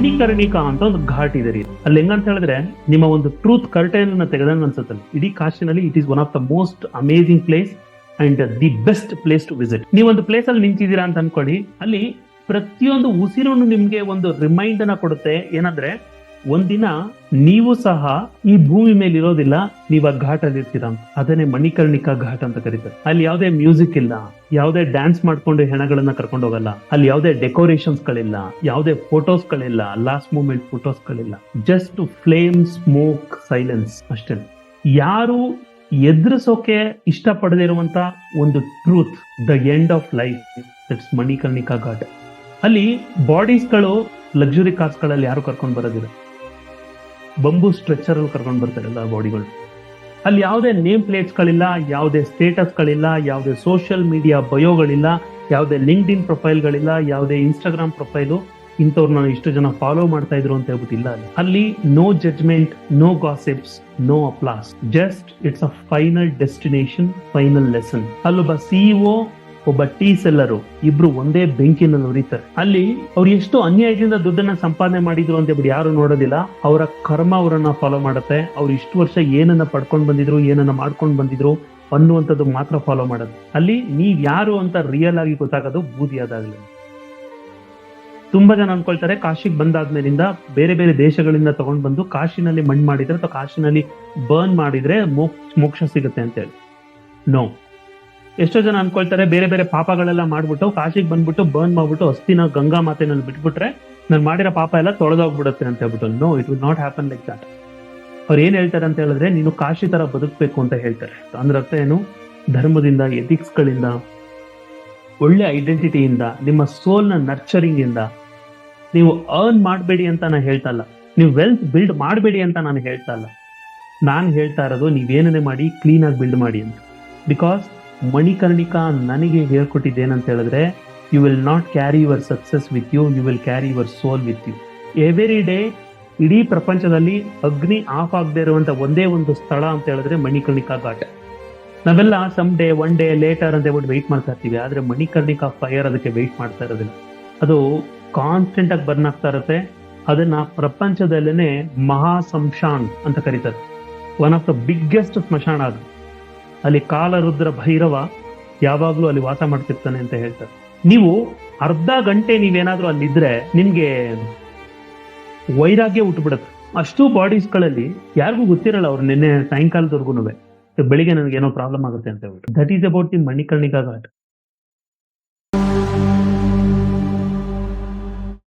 ಮಣಿಕರ್ಣಿಕಾ ಅಂತ ಒಂದು ಘಾಟ್ ಇದೆ ರೀ. ಅಲ್ಲಿ ಹೆಂಗಂತ ಹೇಳಿದ್ರೆ ನಿಮ್ಮ ಒಂದು ಟ್ರೂತ್ ಕರ್ಟೈನ್ ಅನ್ನ ತೆಗೆದಂಗ ಅನ್ಸುತ್ತೆ. ಇಡೀ ಕಾಶಿನಲ್ಲಿ it is one of the most amazing place and the best place to visit. ನೀವೊಂದು ಪ್ಲೇಸ್ ಅಲ್ಲಿ ನಿಂತಿದ್ದೀರಾ ಅಂತ ಅನ್ಕೊಳ್ಳಿ, ಅಲ್ಲಿ ಪ್ರತಿಯೊಂದು ಉಸಿರು ನಿಮ್ಗೆ ಒಂದು ರಿಮೈಂಡ್ ಅನ್ನ ಕೊಡುತ್ತೆ. ಏನಂದ್ರೆ ಒಂದಿನ ನೀವು ಸಹ ಈ ಭೂಮಿ ಮೇಲೆ ಇರೋದಿಲ್ಲ, ನೀವು ಆ ಘಾಟ್ ಅಲ್ಲಿ ಇರ್ತೀರಾ ಅಂತ. ಅದನ್ನೇ ಮಣಿಕರ್ಣಿಕಾ ಘಾಟ್ ಅಂತ ಕರೀತಾರೆ. ಅಲ್ಲಿ ಯಾವುದೇ ಮ್ಯೂಸಿಕ್ ಇಲ್ಲ, ಯಾವುದೇ ಡ್ಯಾನ್ಸ್ ಮಾಡ್ಕೊಂಡು ಹೆಣಗಳನ್ನ ಕರ್ಕೊಂಡು ಹೋಗಲ್ಲ, ಅಲ್ಲಿ ಯಾವುದೇ ಡೆಕೋರೇಷನ್ಸ್ ಗಳಿಲ್ಲ, ಯಾವುದೇ ಫೋಟೋಸ್ ಗಳಿಲ್ಲ, ಲಾಸ್ಟ್ ಮೂಮೆಂಟ್ ಫೋಟೋಸ್ ಗಳಿಲ್ಲ. ಜಸ್ಟ್ ಫ್ಲೇಮ್, ಸ್ಮೋಕ್, ಸೈಲೆನ್ಸ್ ಅಷ್ಟೇ. ಯಾರು ಎದುರಿಸೋಕೆ ಇಷ್ಟಪಡದೇ ಇರುವಂತ ಒಂದು truth, the end of life, it's Manikarnika Ghat. ಅಲ್ಲಿ ಬಾಡೀಸ್ಗಳು ಲಕ್ಸುರಿ ಕಾರ್ಸ್ಗಳಲ್ಲಿ ಯಾರು ಕರ್ಕೊಂಡು ಬರೋದಿಲ್ಲ, ಬಂಬೂ ಸ್ಟ್ರೆಚರ್ ಅಲ್ಲಿ ಕರ್ಕೊಂಡು ಬರ್ತಾರಲ್ಲ ಬಾಡಿಗಳು. ಅಲ್ಲಿ ಯಾವುದೇ ನೇಮ್ ಪ್ಲೇಟ್ಸ್ಗಳಿಲ್ಲ, ಯಾವುದೇ ಸ್ಟೇಟಸ್ಗಳಿಲ್ಲ, ಯಾವುದೇ ಸೋಷಿಯಲ್ ಮೀಡಿಯಾ ಬಯೋಗಳಿಲ್ಲ, ಯಾವುದೇ ಲಿಂಕ್ಡ್ ಇನ್ ಪ್ರೊಫೈಲ್ಗಳಿಲ್ಲ, ಯಾವುದೇ ಇನ್ಸ್ಟಾಗ್ರಾಮ್ ಪ್ರೊಫೈಲು ಇಂಥವ್ರನ್ನ ಇಷ್ಟು ಜನ ಫಾಲೋ ಮಾಡ್ತಾ ಇದ್ರು ಅಂತ ಹೇಳ್ಬಿಟ್ಟಿಲ್ಲ. ಅಲ್ಲಿ no judgment, no gossips, no applause, just it's a final destination, final lesson. ಅಲ್ಲೊಬ್ಬ ಸಿಇಒ, ಒಬ್ಬ ಟೀ ಸೆಲ್ಲರು, ಇಬ್ರು ಒಂದೇ ಬೆಂಕಿನಲ್ಲಿ ಉರಿತಾರೆ. ಅಲ್ಲಿ ಅವ್ರು ಎಷ್ಟು ಅನ್ಯಾಯದಿಂದ ದುಡ್ಡನ್ನ ಸಂಪಾದನೆ ಮಾಡಿದ್ರು ಅಂತ ಹೇಳ್ಬಿಟ್ಟು ಯಾರು ನೋಡೋದಿಲ್ಲ. ಅವರ ಕರ್ಮ ಅವರನ್ನ ಫಾಲೋ ಮಾಡುತ್ತೆ. ಅವ್ರು ಇಷ್ಟು ವರ್ಷ ಏನನ್ನ ಪಡ್ಕೊಂಡು ಬಂದಿದ್ರು, ಏನನ್ನ ಮಾಡ್ಕೊಂಡು ಬಂದಿದ್ರು ಅನ್ನುವಂಥದ್ದು ಮಾತ್ರ ಫಾಲೋ ಮಾಡೋದು. ಅಲ್ಲಿ ನೀವ್ ಯಾರು ಅಂತ ರಿಯಲ್ ಆಗಿ ಗೊತ್ತಾಗೋದು ಬೂದಿ ಆದಾಗ್ಲಿ. ತುಂಬಾ ಜನ ಅನ್ಕೊಳ್ತಾರೆ ಕಾಶಿಗೆ ಬಂದಾದ್ಮೇಲಿಂದ ಬೇರೆ ಬೇರೆ ದೇಶಗಳಿಂದ ತಗೊಂಡ್ ಬಂದು ಕಾಶಿನಲ್ಲಿ ಮಣ್ಣು ಮಾಡಿದ್ರೆ ಅಥವಾ ಕಾಶಿನಲ್ಲಿ ಬರ್ನ್ ಮಾಡಿದ್ರೆ ಮೋಕ್ಷ ಸಿಗುತ್ತೆ ಅಂತ ಹೇಳಿ. ನೋ. ಎಷ್ಟೋ ಜನ ಅನ್ಕೊಳ್ತಾರೆ ಬೇರೆ ಬೇರೆ ಪಾಪಗಳೆಲ್ಲ ಮಾಡ್ಬಿಟ್ಟು ಕಾಶಿಗೆ ಬಂದ್ಬಿಟ್ಟು ಬರ್ನ್ ಮಾಡ್ಬಿಟ್ಟು ಅಸ್ಥಿನ ಗಂಗಾ ಮಾತೆನಲ್ಲಿ ಬಿಟ್ಬಿಟ್ರೆ ನಾನು ಮಾಡಿರೋ ಪಾಪ ಎಲ್ಲ ತೊಳೆದೋಗ್ಬಿಡುತ್ತೆ ಅಂತ ಹೇಳ್ಬಿಟ್ಟು. No, it will not happen like that. ಅವ್ರು ಏನ್ ಹೇಳ್ತಾರೆ ಅಂತ ಹೇಳಿದ್ರೆ, ನೀನು ಕಾಶಿ ತರ ಬದುಕಬೇಕು ಅಂತ ಹೇಳ್ತಾರೆ. ಅಂದ್ರೆ ಅರ್ಥ ಏನು? ಧರ್ಮದಿಂದ, ಎಥಿಕ್ಸ್ ಗಳಿಂದ, ಒಳ್ಳೆ ಐಡೆಂಟಿಟಿಯಿಂದ, ನಿಮ್ಮ ಸೋಲ್ ನ ನರ್ಚರಿಂಗ್ ಇಂದ. ನೀವು ಅರ್ನ್ ಮಾಡಬೇಡಿ ಅಂತ ನಾನು ಹೇಳ್ತಾ ಇಲ್ಲ, ನೀವು ವೆಲ್ತ್ ಬಿಲ್ಡ್ ಮಾಡಬೇಡಿ ಅಂತ ನಾನು ಹೇಳ್ತಾ ಇಲ್ಲ. ನಾನು ಹೇಳ್ತಾ ಇರೋದು ನೀವೇನೇ ಮಾಡಿ ಕ್ಲೀನ್ ಆಗಿ ಬಿಲ್ಡ್ ಮಾಡಿ ಅಂತ. ಬಿಕಾಸ್ ಮಣಿಕರ್ಣಿಕಾ ನನಗೆ ಹೇಳ್ಕೊಟ್ಟಿದ್ದೇನಂತ ಹೇಳಿದ್ರೆ, you will not carry your success with you, you will carry your soul with you. Every day ಇಡೀ ಪ್ರಪಂಚದಲ್ಲಿ ಅಗ್ನಿ ಆಫ್ ಆಗದೆ ಇರುವಂತ ಒಂದೇ ಒಂದು ಸ್ಥಳ ಅಂತ ಹೇಳಿದ್ರೆ ಮಣಿಕರ್ಣಿಕಾ ಘಾಟ್. ನಾವೆಲ್ಲ some day, one day later ಅಂತ ಹೇಳ್ಬಿಟ್ಟು ವೆಯ್ಟ್ ಮಾಡ್ತಾ ಇರ್ತೀವಿ. ಆದ್ರೆ ಮಣಿಕರ್ಣಿಕಾ ಫೈರ್ ಅದಕ್ಕೆ ವೆಯ್ಟ್ ಮಾಡ್ತಾ ಇರೋದಿಲ್ಲ. ಅದು ಕಾನ್ಸ್ಟೆಂಟ್ ಆಗಿ ಬರ್ನ್ ಆಗ್ತಾ ಇರುತ್ತೆ. ಅದನ್ನ ಪ್ರಪಂಚದಲ್ಲೇನೆ ಮಹಾ ಸಂಶಾನ್ ಅಂತ ಕರೀತಾರೆ. ಒನ್ ಆಫ್ ದ ಬಿಗ್ಗೆಸ್ಟ್ ಸ್ಮಶಾನ ಅದು. ಅಲ್ಲಿ ಕಾಲರುದ್ರ ಭೈರವ ಯಾವಾಗ್ಲೂ ಅಲ್ಲಿ ವಾಸ ಮಾಡ್ತಿರ್ತಾನೆ ಅಂತ ಹೇಳ್ತಾರೆ. ನೀವು ಅರ್ಧ ಗಂಟೆ ನೀವೇನಾದ್ರೂ ಅಲ್ಲಿದ್ರೆ ನಿಮ್ಗೆ ವೈರಾಗ್ಯ ಹುಟ್ಟುಬಿಡುತ್ತೆ. ಅಷ್ಟು ಬಾಡೀಸ್ಗಳಲ್ಲಿ ಯಾರಿಗೂ ಗೊತ್ತಿರಲ್ಲ ಅವ್ರು ನಿನ್ನೆ ಸಾಯಂಕಾಲದವರೆಗೂ ಬೆಳಿಗ್ಗೆ ನನಗೆ ಏನೋ ಪ್ರಾಬ್ಲಮ್ ಆಗುತ್ತೆ ಅಂತ ಹೇಳ್ಬಿಟ್ಟು. That is about the Manikarnika ghat.